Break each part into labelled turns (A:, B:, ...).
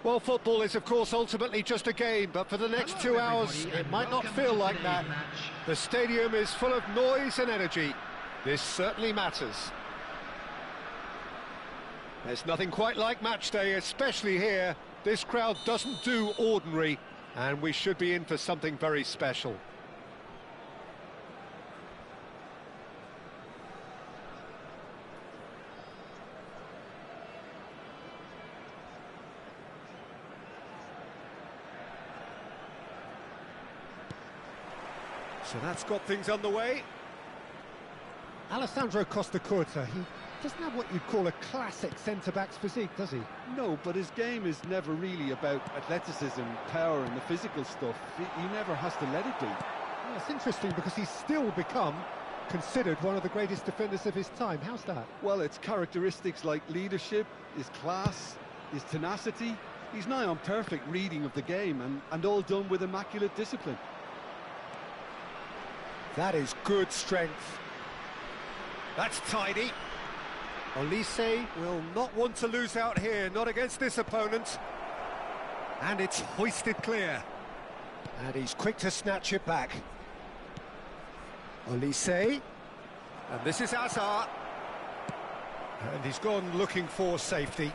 A: Well, football is, of course, ultimately just a game, but for the next 2 hours, it might not feel like that. The stadium is full of noise and energy. This certainly matters. There's nothing quite like match day, especially here. This crowd doesn't do ordinary, and we should be in for something very special. So that's got things underway.
B: Alessandro Costa-Curta, he doesn't have what you'd call a classic centre-back's physique, does he?
C: No, but his game is never really about athleticism, power and the physical stuff. He never has to let it be.
B: Well, it's interesting because he's still become considered one of the greatest defenders of his time. How's that?
C: Well, it's characteristics like leadership, his class, his tenacity. He's nigh on perfect reading of the game and all done with immaculate discipline.
A: That is good strength. That's tidy. Olise will not want to lose out here, not against this opponent. And it's hoisted clear. And he's quick to snatch it back. Olise. And this is Hazard. And he's gone looking for safety.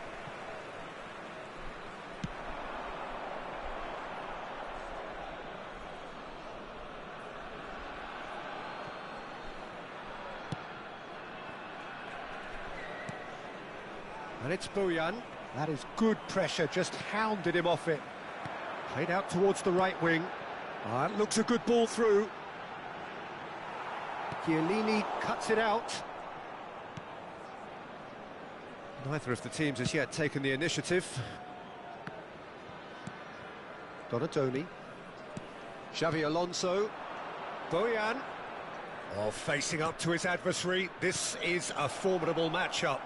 A: And it's Bojan. That is good pressure, just hounded him off it. Played out towards the right wing. That looks a good ball through. Chiellini cuts it out. Neither of the teams has yet taken the initiative. Donadoni. Xavi Alonso. Bojan. Oh, facing up to his adversary. This is a formidable matchup.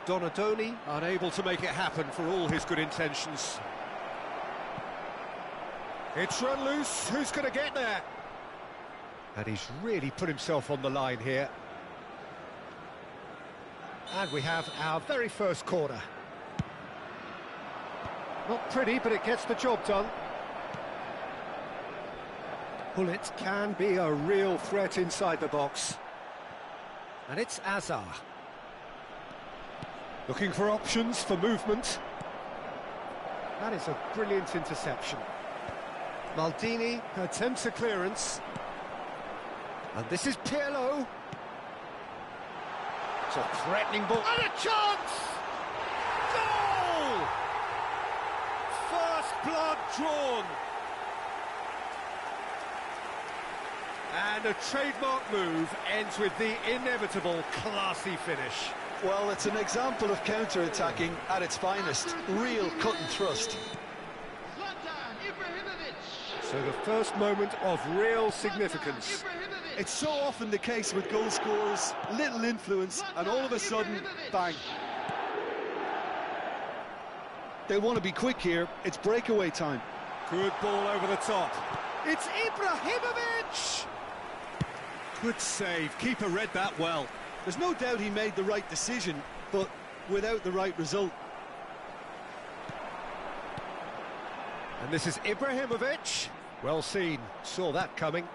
A: Donadoni unable to make it happen for all his good intentions. It's run loose, who's going to get there? And he's really put himself on the line here. And we have our very first corner. Not pretty, but it gets the job done. Bullet can be a real threat inside the box. And it's Hazard. Looking for options for movement. That is a brilliant interception. Maldini attempts a clearance. And this is Pirlo. It's a threatening ball. And a chance! Goal! First blood drawn. And a trademark move ends with the inevitable classy finish.
C: Well, it's an example of counter-attacking at its finest. Real cut and thrust.
A: So the first moment of real significance.
C: It's so often the case with goal scorers, little influence, and all of a sudden, bang. They want to be quick here. It's breakaway time.
A: Good ball over the top. It's Ibrahimovic! Good save. Keeper read that well.
C: There's no doubt he made the right decision, but without the right result.
A: And this is Ibrahimovic. Well seen. Saw that coming.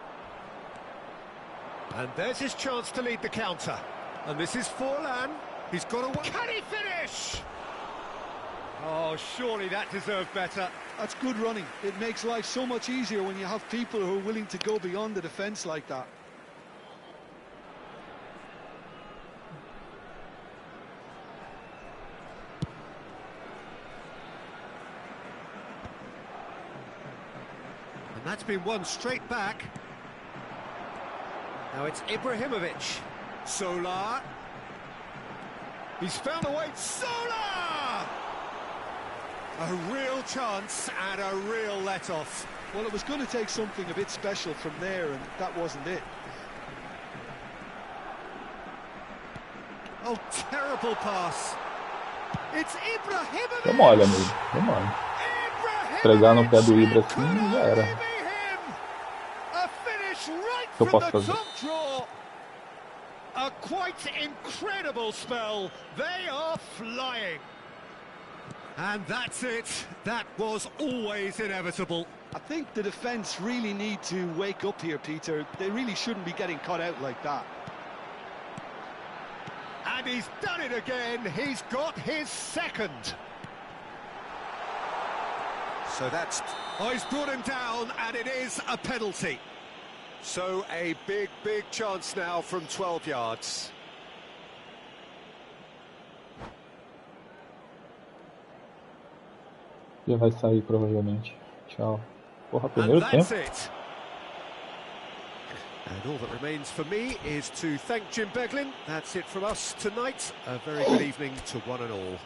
A: And there's his chance to lead the counter. And this is Forlan. He's got a... Can he finish? Oh, surely that deserved better.
C: That's good running. It makes life so much easier when you have people who are willing to go beyond the defence like that.
A: And that's been won straight back. Now it's Ibrahimovic. Solar. He's found a way. Solar! A real chance and a real let-off.
C: Well, it was going to take something a bit special from there, and that wasn't it.
A: Oh, terrible pass. It's Ibrahimovic.
D: Deu mole, amigo. Deu mole. Entregar no pé do Ibra assim, já era. O que eu posso fazer?
A: A quite incredible spell. They are flying. And that's it. That was always inevitable.
C: I think the defence really need to wake up here, Peter. They really shouldn't be getting caught out like that.
A: And he's done it again. He's got his second. So that's... Oh, he's brought him down, and it is a penalty. So a big chance now from 12 yards.
D: Já vai sair provavelmente. Tchau. Porra,
A: And
D: primeiro
A: that's
D: tempo.
A: it. And all that remains for me is to thank Jim Beglin. That's it from us tonight. A very good evening to one and all.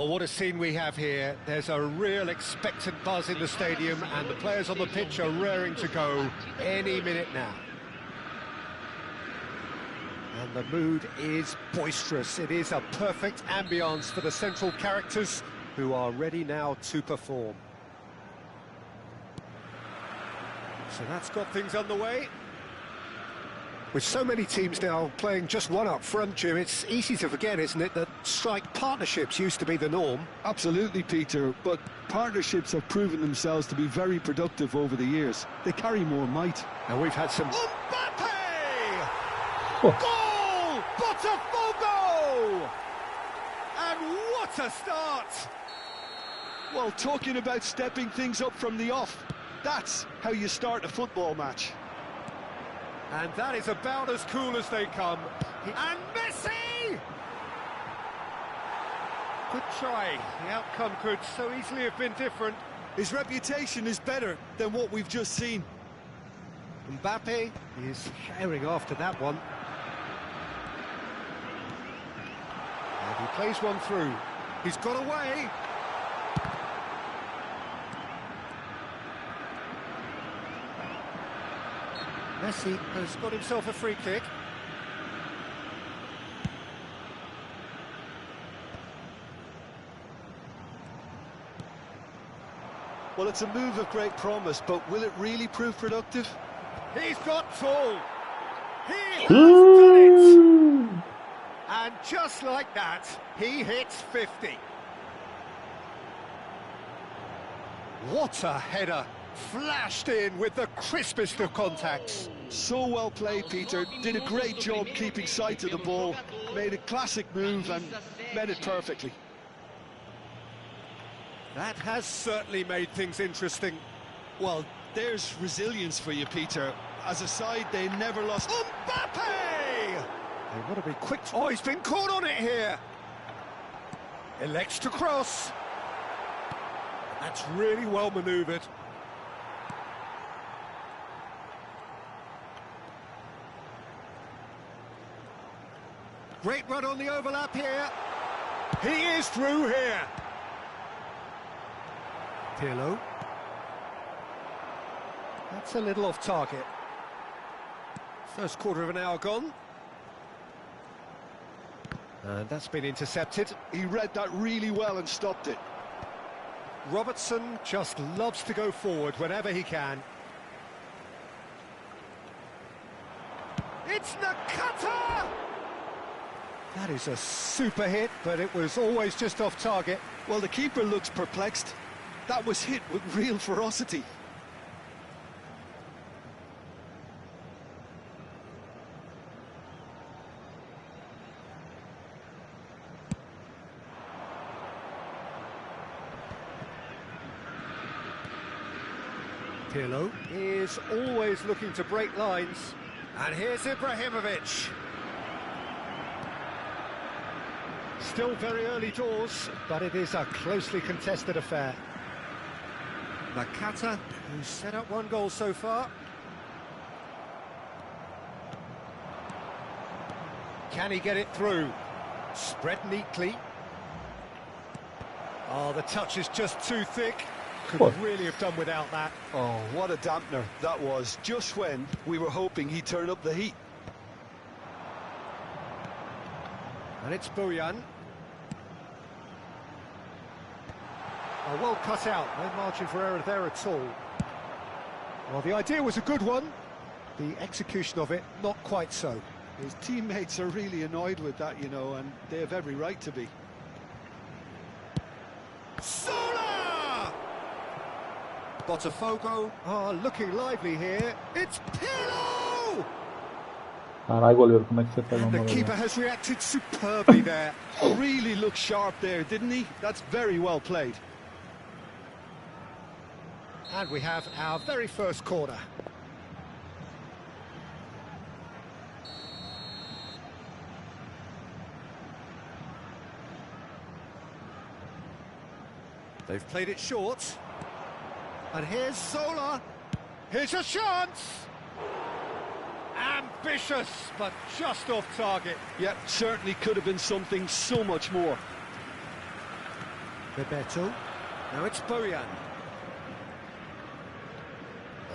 A: Well, what a scene we have here. There's a real expectant buzz in the stadium, and the players on the pitch are raring to go any minute now. And the mood is boisterous. It is a perfect ambience for the central characters who are ready now to perform. So that's got things underway. With so many teams now playing just one up front, Jim, it's easy to forget, isn't it, that strike partnerships used to be the norm.
C: Absolutely, Peter, but partnerships have proven themselves to be very productive over the years. They carry more might.
A: And we've had some... Mbappe!
D: Oh.
A: Goal! Botafogo! And what a start!
C: Well, talking about stepping things up from the off, that's how you start a football match.
A: And that is about as cool as they come. And Messi! Good try. The outcome could so easily have been different.
C: His reputation is better than what we've just seen.
A: Mbappe is herring after that one. And he plays one through. He's got away. Messi has got himself a free kick.
C: Well, it's a move of great promise, but will it really prove productive?
A: He's got tall. He has done it. And just like that, he hits 50. What a header. Flashed in with the crispest of contacts.
C: So well played, Peter. Did a great job keeping sight of the ball. Made a classic move and met it perfectly.
A: That has certainly made things interesting.
C: Well, there's resilience for you, Peter. As a side, they never lost.
A: Mbappe! They want to be quick. Oh, he's been caught on it here. Elects to cross. That's really well manoeuvred. Great run on the overlap here. He is through here. Pirlo. That's a little off target. First quarter of an hour gone. And that's been intercepted.
C: He read that really well and stopped it.
A: Robertson just loves to go forward whenever he can. It's Nakata! That is a super hit, but it was always just off target.
C: Well, the keeper looks perplexed. That was hit with real ferocity.
A: Pirlo is always looking to break lines. And here's Ibrahimovic. Still very early doors, but it is a closely contested affair. Nakata, who's set up one goal so far. Can he get it through? Spread neatly. Oh, the touch is just too thick. Could really have done without that.
C: Oh, what a dampener that was, just when we were hoping he'd turn up the heat.
A: And it's Bojan. Oh, well cut out, no margin for error there at all. Well, the idea was a good one. The execution of it, not quite so.
C: His teammates are really annoyed with that, you know, and they have every right to be.
A: Sola! Botafogo are looking lively here. It's Pirlo!
D: Caralho, goleiro, como é que você pega uma
A: The
D: bola
A: keeper
D: dessa?
A: has reacted superbly there.
C: Really looked sharp there, didn't he? That's very well played.
A: And we have our very first corner. They've played it short. And here's Zola. Here's a chance. Ambitious, but just off target.
C: Yep, certainly could have been something so much more.
A: Bebeto. Now it's Bojan.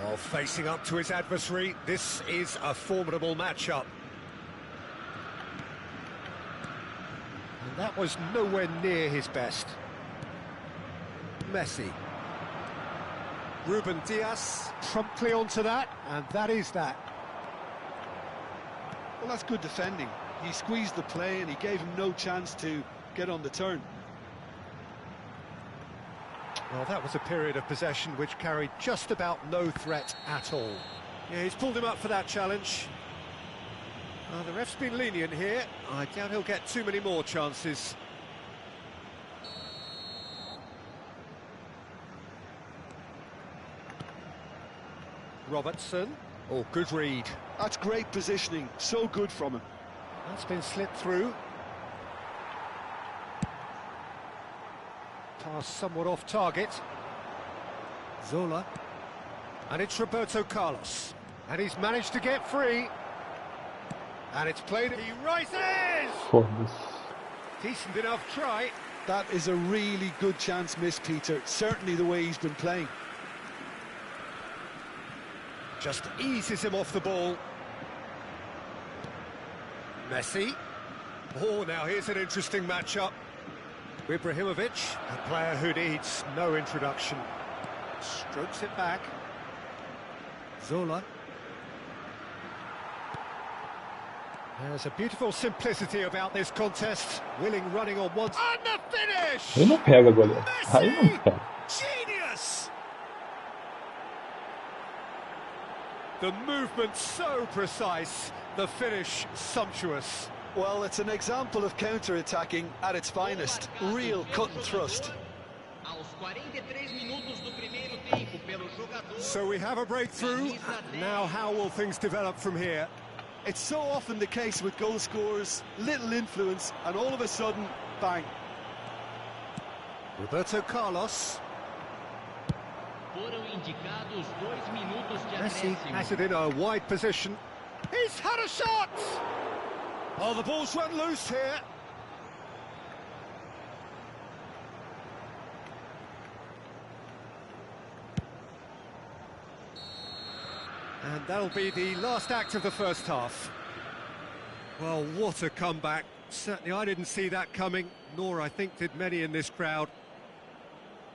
A: Oh, facing up to his adversary. This is a formidable matchup. And that was nowhere near his best. Messi. Ruben Diaz promptly onto that, and that is that.
C: Well, that's good defending. He squeezed the play and he gave him no chance to get on the turn.
A: Well, that was a period of possession which carried just about no threat at all. Yeah, he's pulled him up for that challenge. The ref's been lenient here. I doubt he'll get too many more chances. Robertson. Oh, good read.
C: That's great positioning. So good from him.
A: That's been slipped through. Pass somewhat off target. Zola. And it's Roberto Carlos. And he's managed to get free. And it's played. He rises!
D: Foda-se.
A: Decent enough try.
C: That is a really good chance missed, Peter. Certainly the way he's been playing.
A: Just eases him off the ball. Messi. Oh, now here's an interesting matchup. Ibrahimovic, a player who needs no introduction. Strokes it back. Zola. There's a beautiful simplicity about this contest. Willing running on one... And the finish!
D: Aí não pega, goleiro. Aí não
A: Messi!
D: pega.
A: Genius! The movement so precise, the finish sumptuous.
C: Well, it's an example of counter-attacking at its finest. Real cut and thrust.
A: So we have a breakthrough. Now how will things develop from here?
C: It's so often the case with goal scorers, little influence, and all of a sudden, bang.
A: Roberto Carlos. Messi has it in a wide position. He's had a shot! Oh, the ball's run loose here. And that'll be the last act of the first half. Well, what a comeback. Certainly I didn't see that coming, nor I think did many in this crowd.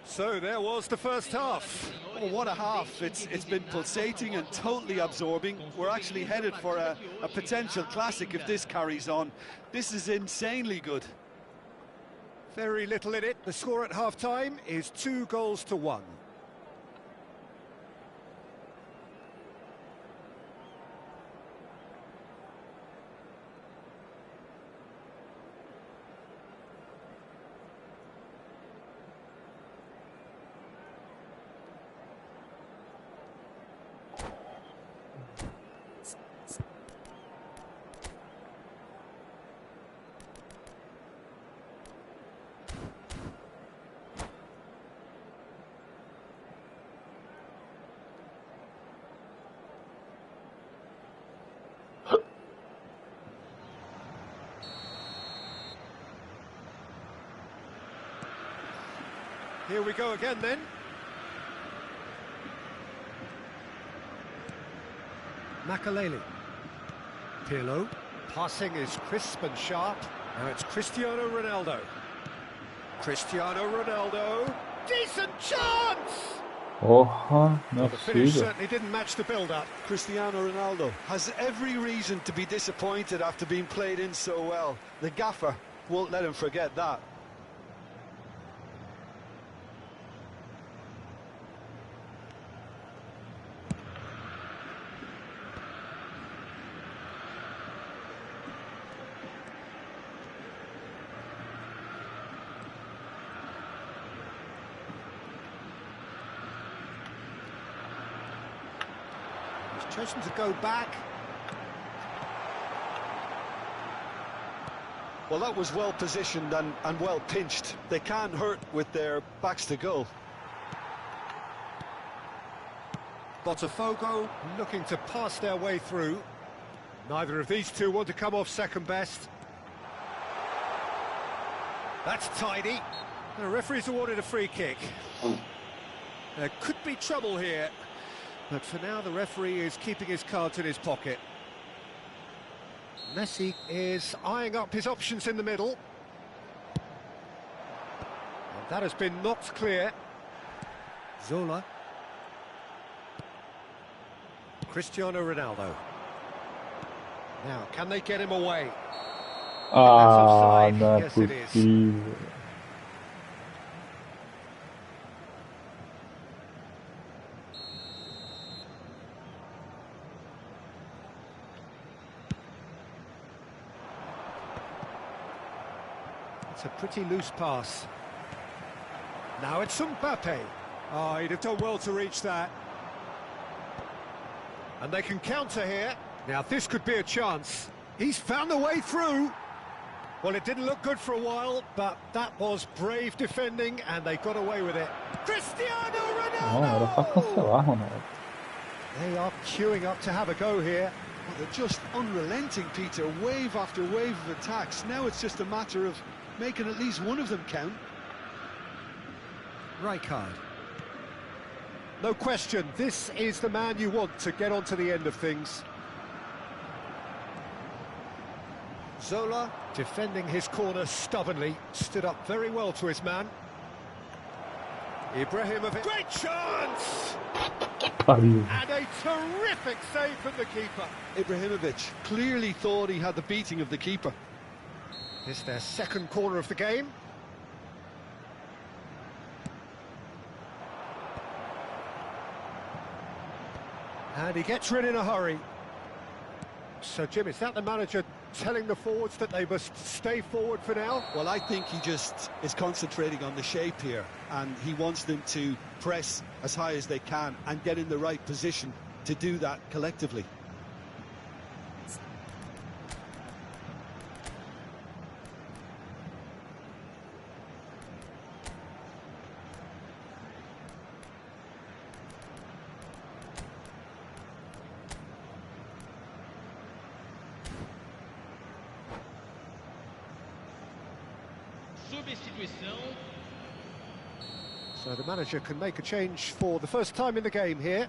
A: So there was the first half.
C: Oh, what a half. It's been pulsating and totally absorbing. We're actually headed for a potential classic if this carries on. This is insanely good.
A: Very little in it. The score at half-time is 2-1. Here we go again then. Makaleli. Pirlo. Passing is crisp and sharp. Now it's Cristiano Ronaldo. Cristiano Ronaldo. Decent chance!
D: Porra, não é
A: The finish
D: possível.
A: certainly didn't match the build-up.
C: Cristiano Ronaldo has every reason to be disappointed after being played in so well. The gaffer won't let him forget that.
A: Chosen to go back.
C: Well, that was well positioned and well pinched. They can't hurt with their backs to goal.
A: Botafogo looking to pass their way through. Neither of these two want to come off second best. That's tidy. The referee's awarded a free kick. There could be trouble here. But for now, the referee is keeping his cards in his pocket. Messi is eyeing up his options in the middle. And that has been knocked clear. Zola. Cristiano Ronaldo. Now, can they get him away?
D: Ah,
A: That's offside.
D: não é
A: Yes, it is.
D: possível.
A: It's a pretty loose pass. Now it's Mbappe. Oh, he'd have done well to reach that. And they can counter here. Now this could be a chance. He's found the way through. Well, it didn't look good for a while, but that was brave defending, and they got away with it. Cristiano
D: Não, era só
A: Ronaldo!
D: cancelar, Ronaldo.
A: They are queuing up to have a go here.
C: Well, they're just unrelenting, Peter. Wave after wave of attacks. Now it's just a matter of making at least one of them count.
A: Rijkaard. No question, this is the man you want to get on to the end of things. Zola, defending his corner stubbornly, stood up very well to his man. Ibrahimovic, great chance!
D: Pariu.
A: And a terrific save from the keeper.
C: Ibrahimovic clearly thought he had the beating of the keeper.
A: This is their second corner of the game. And he gets rid in a hurry. So, Jim, is that the manager telling the forwards that they must stay forward for now?
C: Well, I think he just is concentrating on the shape here, and he wants them to press as high as they can and get in the right position to do that collectively.
A: So the manager can make a change for the first time in the game here.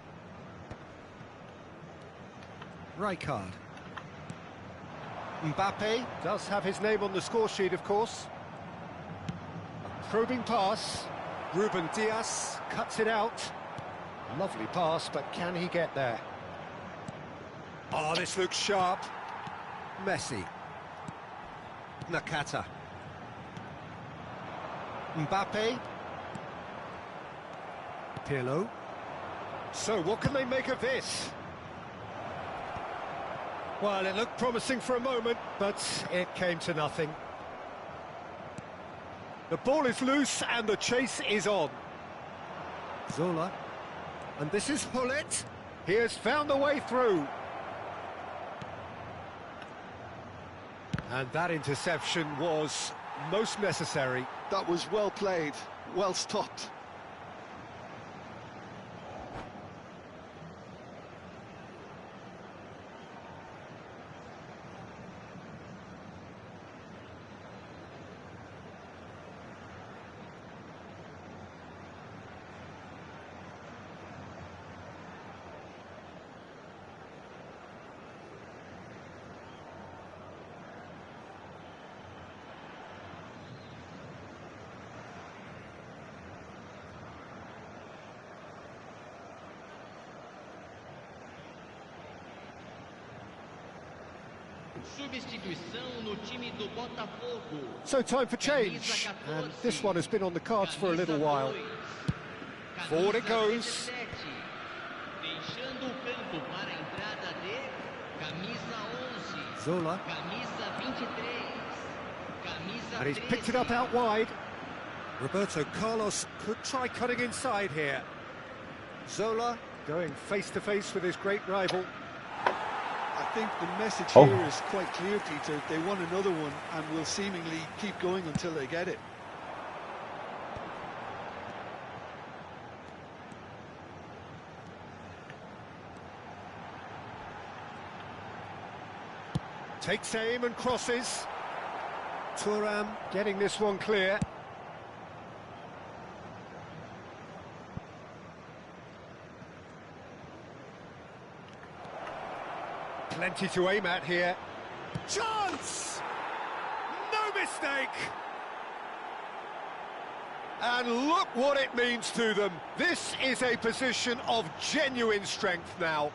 A: Rijkaard. Mbappe does have his name on the score sheet, of course. A probing pass. Ruben Dias cuts it out. Lovely pass, but can he get there? Oh, this looks sharp. Messi. Nakata. Mbappe. Pirlo. So, what can they make of this? Well, it looked promising for a moment, but it came to nothing. The ball is loose and the chase is on. Zola. And this is Hullet. He has found the way through. And that interception was most necessary.
C: That was well played, well stopped.
A: So time for change, and this one has been on the cards for a little while. Forward it goes. Zola. And he's picked it up out wide. Roberto Carlos could try cutting inside here. Zola going face to face with his great rival.
C: I think the message here is quite clear, Peter. They want another one and will seemingly keep going until they get it.
A: Takes aim and crosses. Thuram getting this one clear. Plenty to aim at here. Chance! No mistake! And look what it means to them. This is a position of genuine strength now.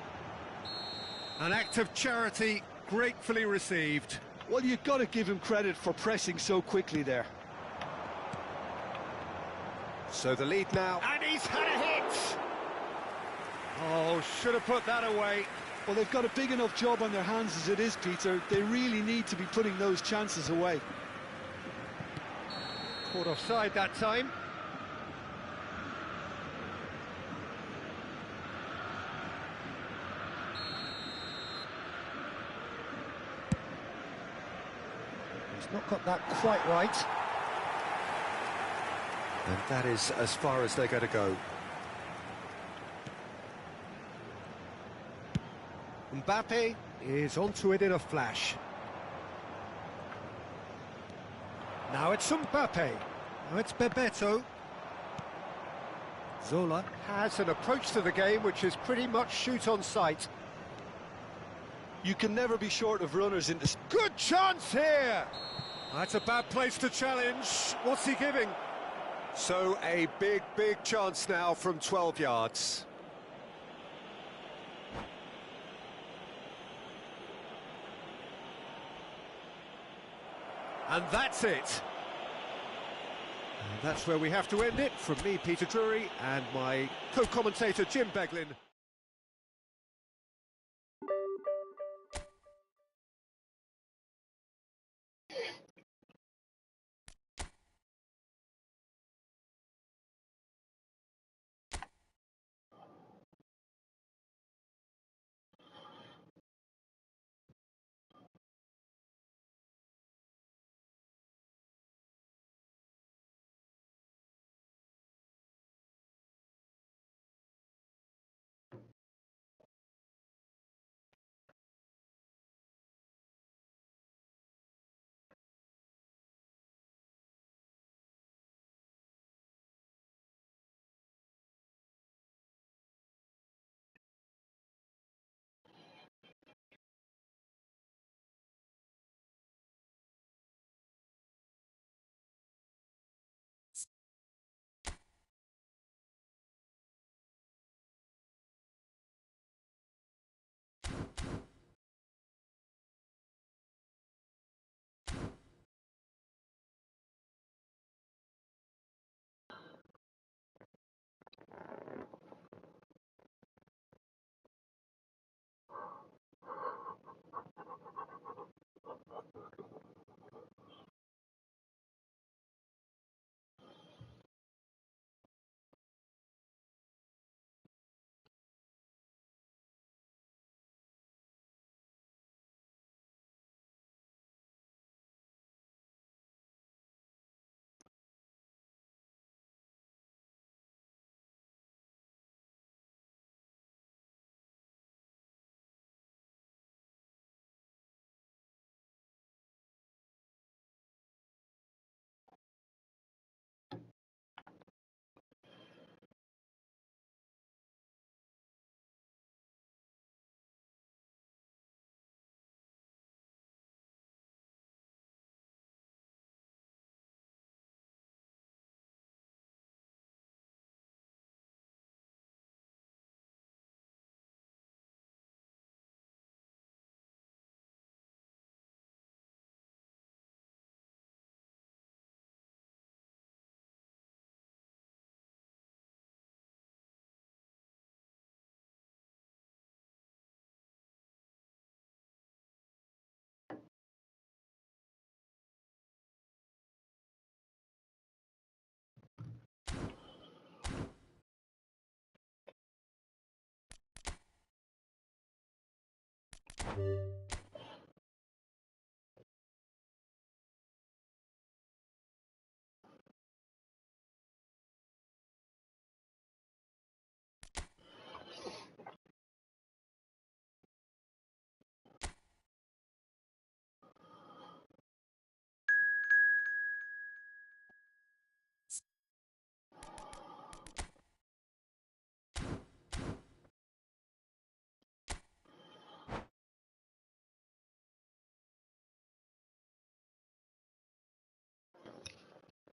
A: An act of charity gratefully received.
C: Well, you've got to give him credit for pressing so quickly there.
A: So the lead now. And he's had a hit! Oh, should have put that away.
C: Well, they've got a big enough job on their hands as it is, Peter. They really need to be putting those chances away.
B: Caught offside that time. He's not got that quite right.
A: And that is as far as they're going to go. Mbappe is onto it in a flash.
B: Now it's Mbappe. Now it's Bebeto. Zola has an approach to the game which is pretty much shoot on sight.
C: You can never be short of runners in this.
A: Good chance here! That's a bad place to challenge. What's he giving? So a big chance now from 12 yards. And that's it. And that's where we have to end it. From me, Peter Drury, and my co-commentator, Jim Beglin.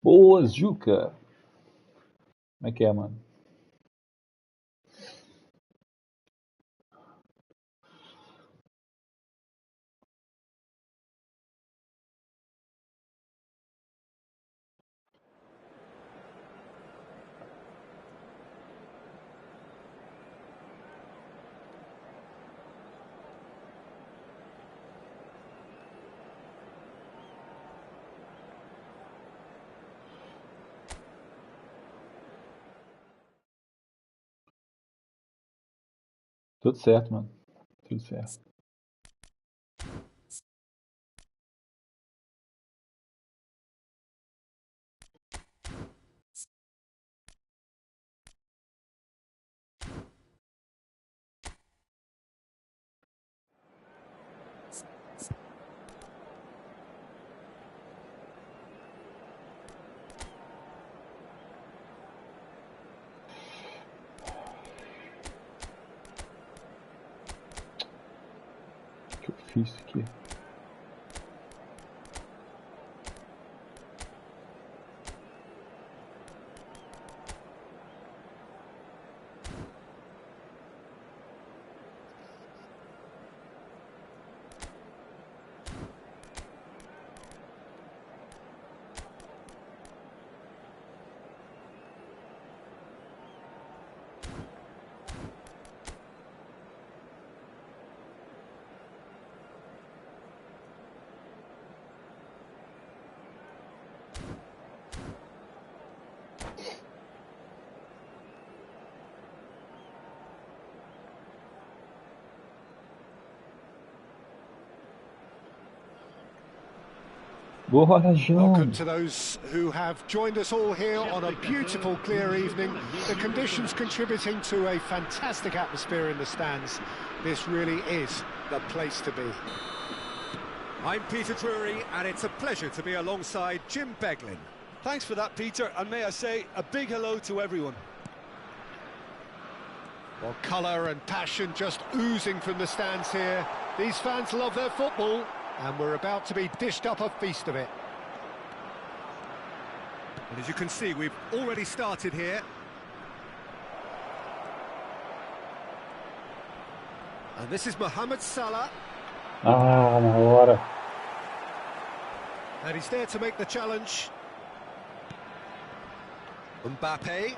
D: Boas, Juca! Como é que é, mano? Tudo certo, mano. Tudo certo. O que eu fiz aqui? Bora, João!
B: Welcome to those who have joined us all here on a beautiful, clear evening. The conditions contributing to a fantastic atmosphere in the stands. This really is the place to be.
A: I'm Peter Drury, and it's a pleasure to be alongside Jim Beglin.
C: Thanks for that, Peter, and may I say a big hello to everyone.
B: Well, colour and passion just oozing from the stands here. These fans love their football, and we're about to be dished up a feast of it.
A: And as you can see, we've already started here. And this is Mohamed Salah.
D: Ah, na hora.
A: And he's there to make the challenge. Mbappe.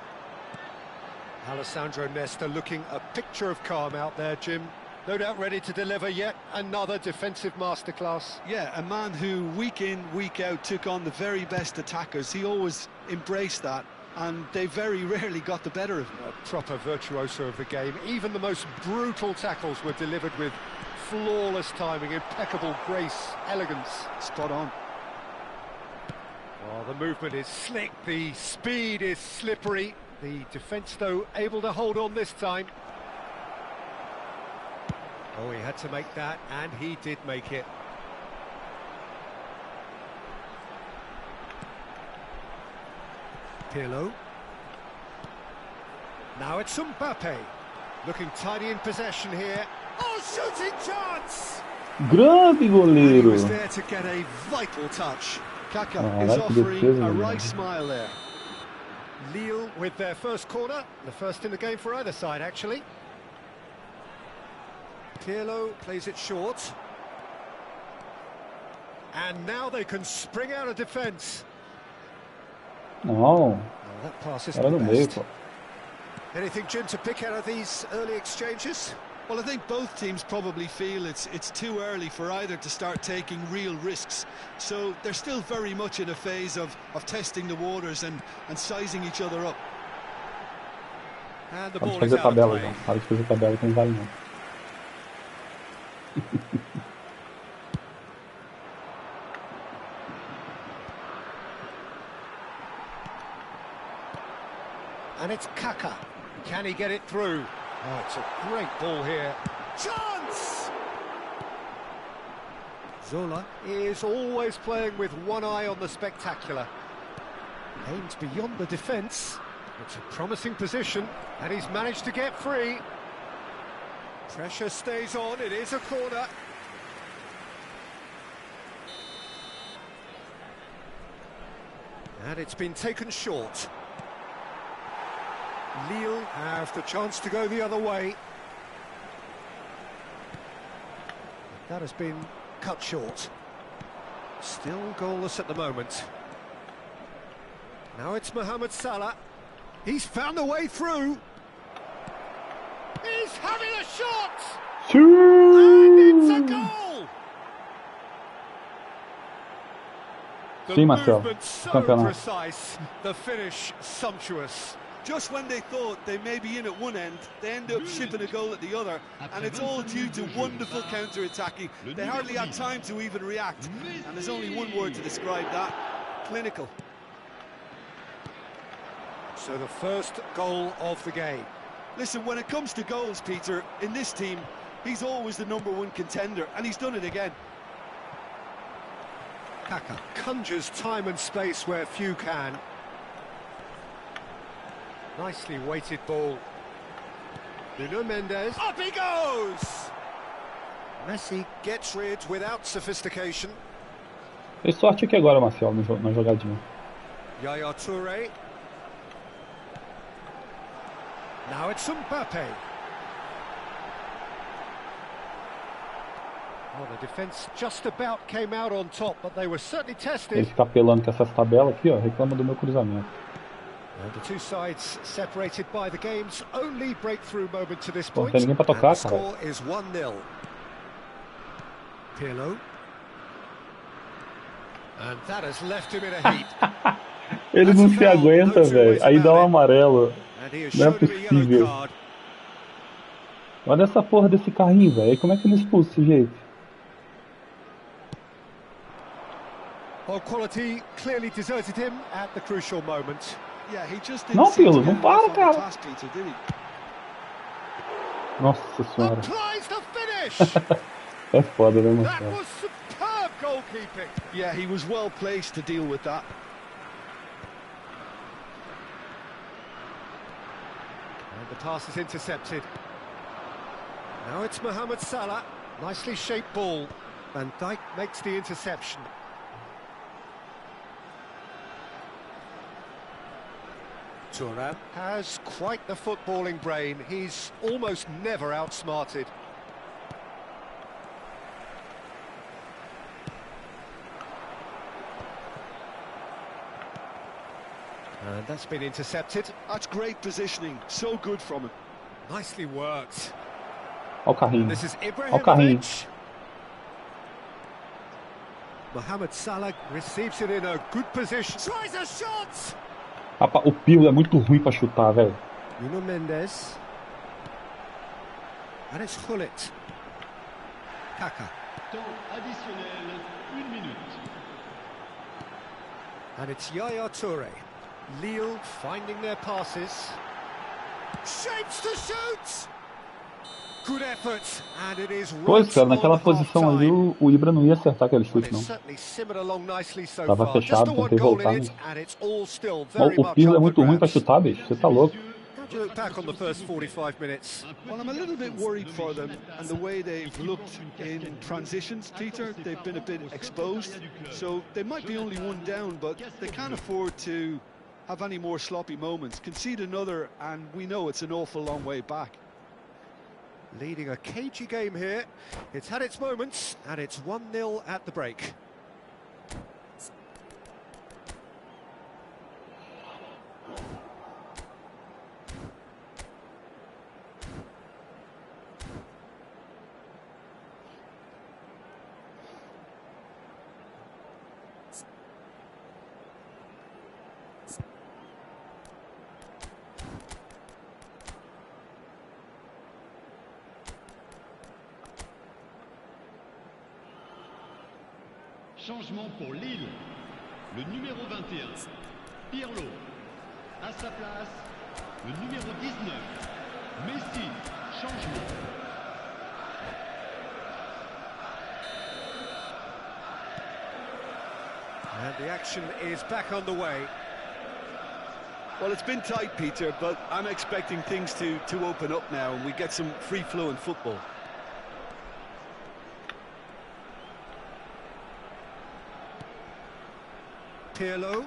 B: Alessandro Nesta looking a picture of calm out there, Jim. No doubt ready to deliver yet another defensive masterclass.
C: Yeah, a man who week in, week out took on the very best attackers. He always embraced that, and they very rarely got the better of him.
B: A proper virtuoso of the game. Even the most brutal tackles were delivered with flawless timing, impeccable grace, elegance.
C: Spot on.
B: Oh, the movement is slick, the speed is slippery. The defence, though, able to hold on this time.
A: Oh, he had to make that, and he did make it. Pirlo. Now it's Mbappe. Looking tidy in possession here. Oh, shooting chance!
D: Grande
A: He
D: goleiro!
A: was there to get a vital touch.
C: Kaka
D: Ah,
C: is
D: that's a
C: offering
D: good
C: a
D: feeling.
C: right smile there.
B: Lille with their first corner, the first in the game for either side, actually.
A: Pirlo plays it short. And now they can spring out of defence.
D: Não,
A: Oh, that pass isn't
D: era
A: the
D: no meio,
A: best.
D: pô.
A: Anything, Jim, to pick out of these early exchanges?
C: Well, I think both teams probably feel it's too early for either to start taking real risks. So they're still very much in a phase of testing the waters and sizing each other up.
A: And the
D: Hora de
A: ball is
D: fazer
A: out of
D: tabela,
A: play.
D: João. Hora de fazer tabela que não vale não.
B: And it's Kaka. Can he get it through? Oh, it's a great ball here.
A: Chance!
B: Zola is always playing with one eye on the spectacular. Aims beyond the defence. It's a promising position, and he's managed to get free.
A: Pressure stays on, it is a corner. And it's been taken short. Lille have the chance to go the other way. That has been cut short. Still goalless at the moment. Now it's Mohamed Salah. He's found a way through. He's having a shot! And it's a goal! The movement so precise, the finish sumptuous.
C: Just when they thought they may be in at one end, they end up shipping a goal at the other, and it's all due to wonderful counter-attacking. They hardly had time to even react, and there's only one word to describe that: clinical.
A: So the first goal of the game.
C: Listen, when it comes to goals, Peter, in this team, he's always the #1 contender, and he's done it again.
A: Kaka conjures time and space where few can. Nicely weighted ball. Nuno Mendes. Up he goes! Messi gets rid without sophistication.
D: Fez sorte aqui agora, Marcelo, na jogadinha.
A: Yaya Toure. Now it's Mbappe. Well, the defence just about came out on top, but they were certainly tested.
D: Ele fica apelando com essas tabelas aqui, ó, reclama do meu cruzamento.
A: And the two sides separated by the game's only breakthrough moment to this
D: Pô,
A: point.
D: não tem ninguém pra tocar,
A: And the
D: cara.
A: score is 1-0. Pirlo. And that has left him in a heap.
D: Ele não se aguenta, velho. Aí dá um amarelo.
A: And he has
D: Não é
A: shown him a yellow
D: possível.
A: card.
D: Olha essa porra desse carrinho, velho. Como é que não expulsa esse jeito?
A: Well, quality clearly deserted him at the crucial moment.
C: Yeah, he just
D: Não,
C: didn't seem
D: Pirlo,
C: to
D: não
C: get
D: para,
C: enough on the
D: cara.
C: task, Peter, did he?
D: Nossa senhora.
A: Applies the finish.
D: É foda, né,
A: That
D: mano?
A: was superb goalkeeping.
C: Yeah, he was well placed to deal with that.
A: And the pass is intercepted. Now it's Mohamed Salah. Nicely shaped ball. Van Dijk makes the interception. Thuram has quite the footballing brain. He's almost never outsmarted. And that's been intercepted.
C: That's great positioning. So good from him.
A: Nicely worked.
D: Olha o carrinho.
A: This is
D: Olha o carrinho.
A: Ibrahimovic. Mohamed Salah receives it in a good position. Tries a shot!
D: Rapaz, o Pirlo é muito ruim pra chutar, velho.
A: Nuno Mendes. And it's Gullit. Kaka.
E: Temps additionnel, 1 minute.
A: And it's Yaya Toure. Lille finding their passes. Shapes to shoot! Good effort, and it is
D: Pois,
A: right
D: cara, naquela
A: on
D: posição ali
A: half-time.
D: o Ibra não ia acertar aquele
A: Well,
D: chute,
A: it's
D: não.
A: certainly simmered along nicely so
D: Tava
A: far. Just
D: fechado,
A: the one
D: tentei
A: goal
D: voltar,
A: in it,
D: né?
A: and it's all still
D: Mas
A: very
D: o
A: much
D: Pirlo é
A: up for
D: muito ruim pra
A: grabs.
D: chutar, bicho. Você tá louco.
A: How do you look back on the first 45 minutes?
C: Well, I'm a little bit worried for them and the way they've looked in transitions, Peter. They've been a bit exposed, so they might be only one down, but they can't afford to have any more sloppy moments. Concede another, and we know it's an awful long way back.
A: Leading a cagey game here. It's had its moments, and it's 1-0 at the break.
E: Changement pour Lille. Le numéro 21, Pirlo. À sa place, le numéro 19, Messi. Changement.
A: And the action is back on the way.
C: Well, it's been tight, Peter, but I'm expecting things to open up now and we get some free-flowing football.
A: Pirlo.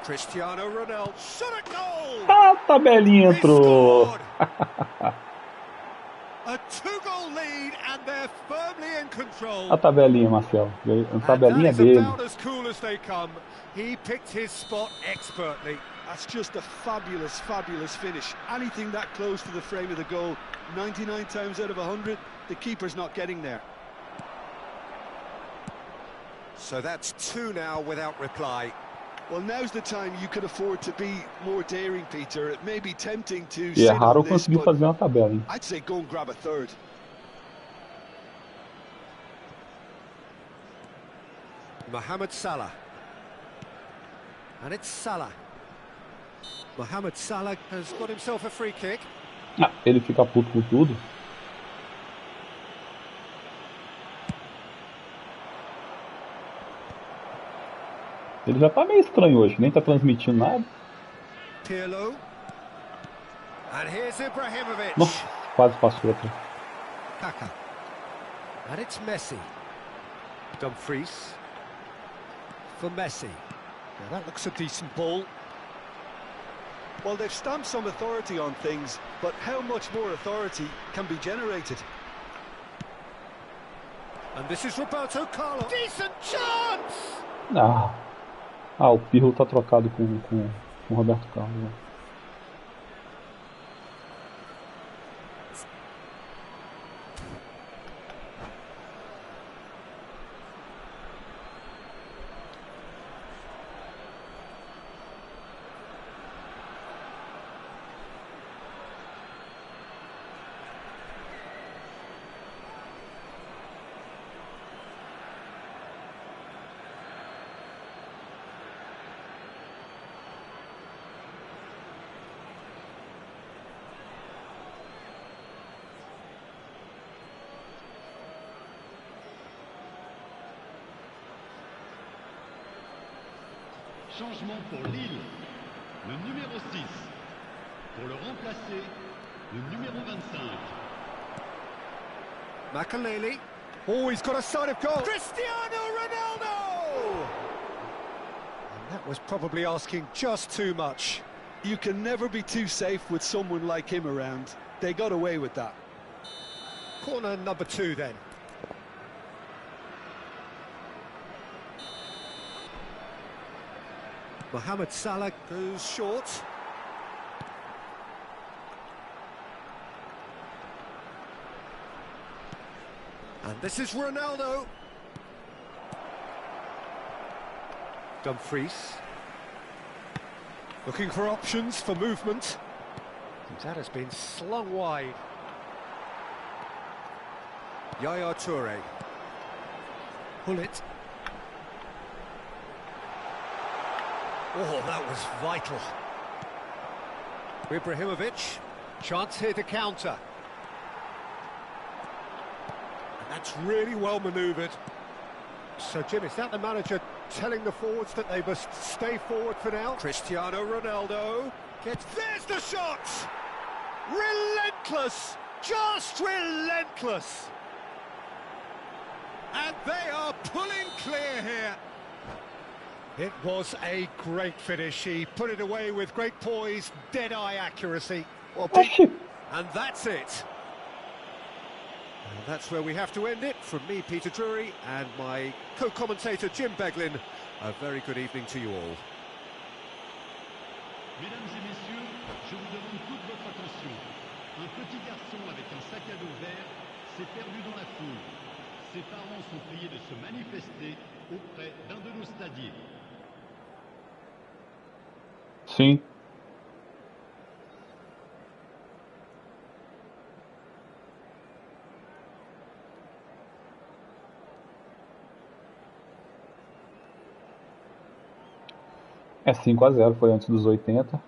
A: Cristiano Ronaldo shot a goal.
D: Ah, a tabelinha entrou.
A: A two-goal lead and they're firmly in control.
D: A tabelinha, Marcelo. A tabelinha
A: And that is
D: dele.
A: about as cool as they come. He picked his spot expertly.
C: That's just a fabulous, fabulous finish. Anything that close to the frame of the goal, 99 times out of 100, the keeper's not getting there.
A: So that's two now without reply.
C: Well, now's the time you can afford to be more daring, Peter. It may be tempting to
D: E é
C: sit
D: raro
C: on
D: eu
C: this,
D: conseguir
C: but
D: fazer uma tabela, hein?
C: I'd say go and grab a third.
A: Mohamed Salah. And it's Salah. Mohamed Salah has got himself a free kick.
D: Ah, ele fica puto com tudo. Ele já tá meio estranho hoje, nem tá transmitindo nada.
A: Pirlo. And here's Ibrahimovic.
D: Nossa, quase passou até.
A: Kaka. And it's Messi. Dumfries. For Messi. Now that looks a decent ball.
C: Well, they've stamped some authority on things, but how much more authority can be generated?
A: And this is Roberto Carlos. Decent chance!
D: O Pirlo tá trocado com o Roberto Carlos. Né?
E: Changement pour Lille, le numéro 6. Pour le remplacer, le numéro 25.
A: Makaleli. Oh, he's got a side of goal. Cristiano Ronaldo! And that was probably asking just too much.
C: You can never be too safe with someone like him around. They got away with that.
A: Corner number 2 then. Mohamed Salah goes short. And this is Ronaldo. Dumfries. Looking for options for movement. That has been slung wide. Yaya Toure. Pull it. Oh, that was vital. Ibrahimovic, chance here to counter. And that's really well manoeuvred. So, Jim, is that the manager telling the forwards that they must stay forward for now? Cristiano Ronaldo gets... There's the shot! Relentless! Just relentless! And they are pulling clear here. It was a great finish. He put it away with great poise, dead-eye accuracy. Well, and that's it. And that's where we have to end it. From me, Peter Drury, and my co-commentator, Jim Beglin. A very good evening to you all.
E: Mesdames et messieurs, je vous demande toute votre attention. Un petit garçon avec un sac à dos vert s'est perdu dans la foule. Ses parents sont priés de se manifester auprès d'un de nos stadiers.
D: Sim. É 5-0, foi antes dos 80.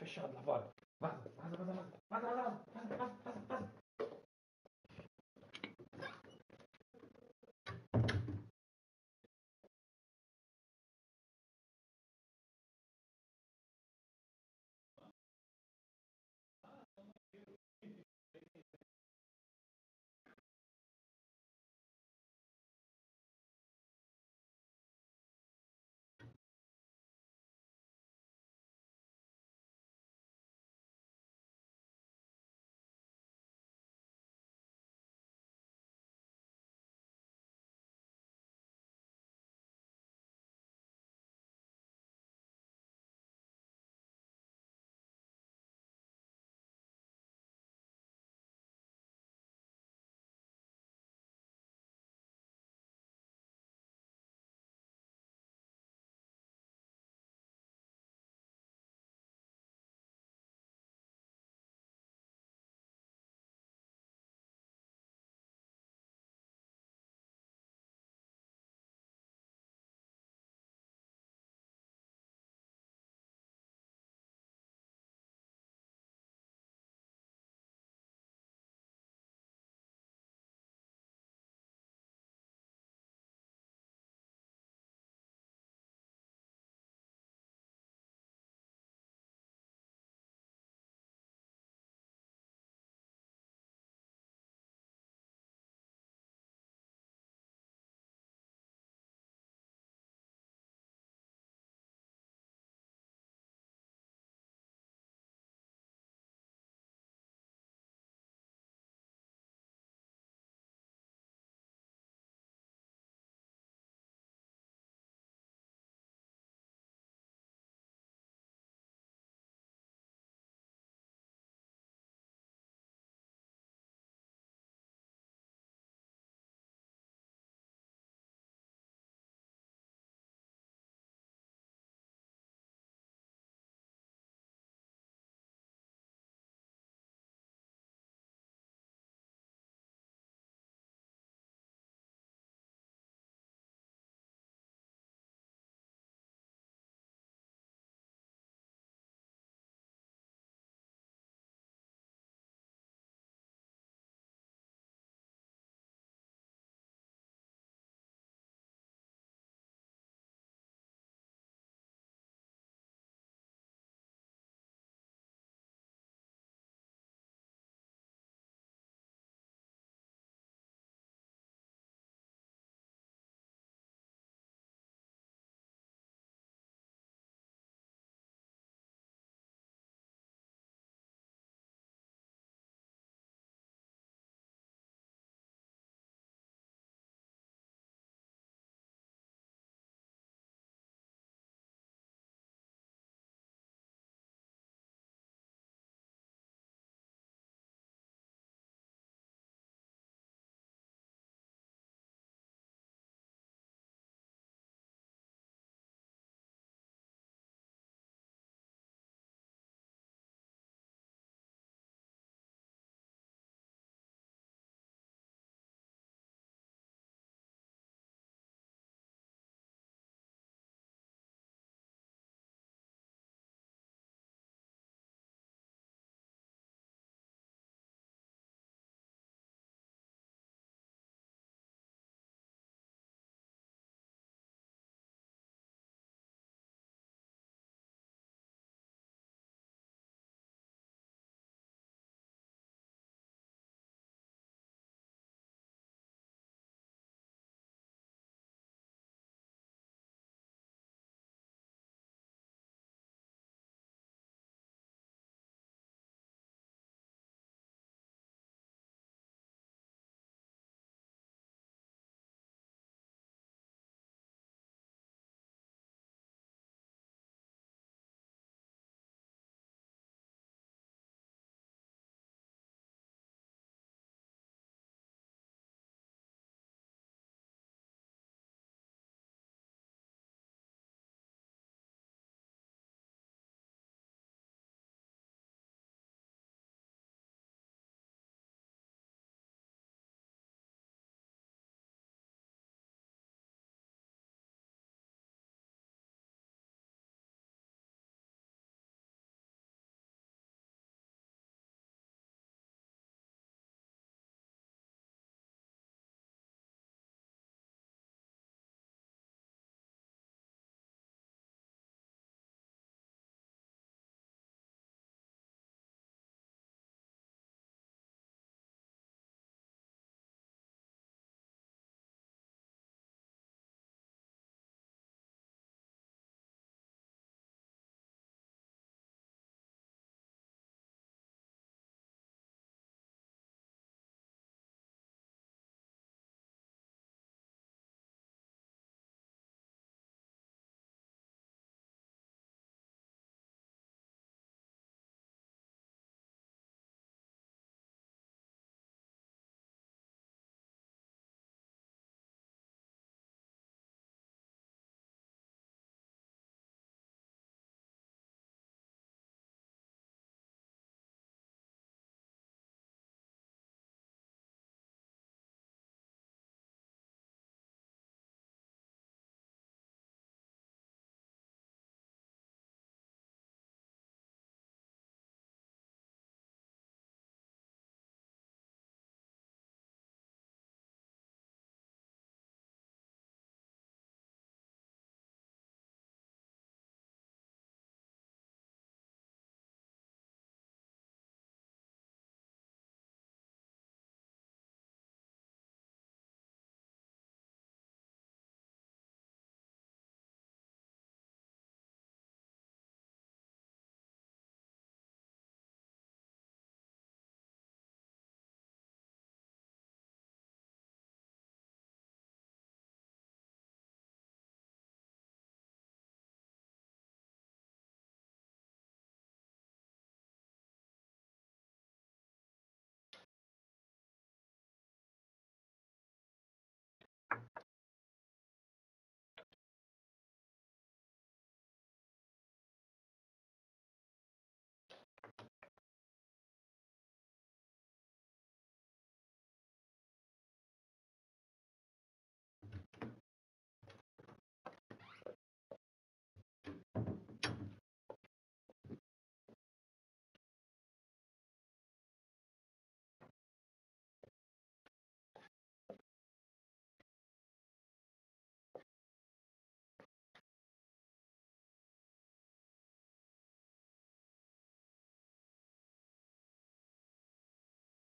D: fechado lá fora. Vaza, vaza, vaza, vaza, vaza, vaza, vaza, vaza, vaza, vaza.